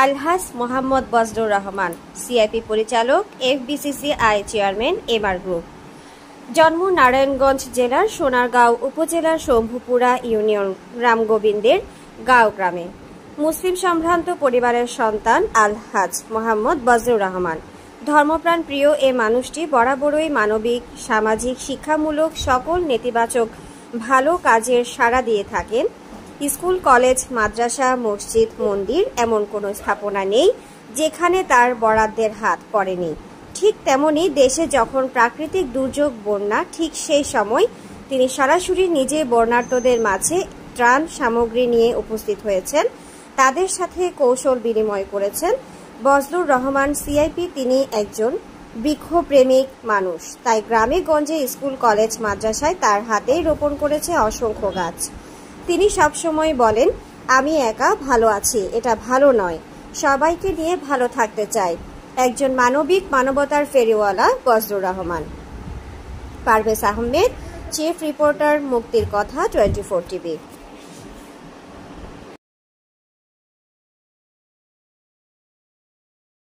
আলহাজ Mohammad Bazlur Rahman, CIP পরিচালক, FBCCI chairman, MR group. জন্ম নারায়ণগঞ্জ জেলার সোনারগাঁও উপজেলার শম্ভুপুরা ইউনিয়ন রামগোবিন্দের গাঁও গ্রামে। মুসলিম সম্ভ্রান্ত পরিবারের সন্তান আলহাজ মোহাম্মদ বজলুর রহমান। ধর্মপ্রাণ প্রিয় এ মানুষটি বরাবরই মানবিক, সামাজিক, শিক্ষামূলক সকল নেতিবাচক ভালো কাজের সাড়া দিয়ে থাকেন। স্কুল, কলেজ, মাদ্রাসা, মসজিদ, মন্দির এমন কোনো স্থাপনা নেই যেখানে তার বরাদ্দের হাত পড়েনি। ঠিক তেমনি দেশে যখন প্রাকৃতিক দুর্যোগ, বন্যা, ঠিক সেই সময় তিনি সরাসরি নিজে বন্যার্তদের মাঝে ত্রাণ সামগ্রী নিয়ে উপস্থিত হয়েছেন, তাদের সাথে কৌশল বিনিময় করেছেন। বজলুর রহমান সিআইপি তিনি একজন বৃক্ষপ্রেমিক মানুষ, তাই গ্রামে গঞ্জে স্কুল, কলেজ, মাদ্রাসায় তার হাতেই রোপণ করেছে অসংখ্য গাছ। তিনি সবসময় বলেন, আমি একা ভালো আছি, এটা ভালো নয়, সবাইকে নিয়ে ভালো থাকতে চাই। একজন মানবিক, মানবতার ফেরিওয়ালা বজলুর রহমান। পারভেজ আহমেদ, চিফ রিপোর্টার, মুক্তির কথা, 24 টিভি।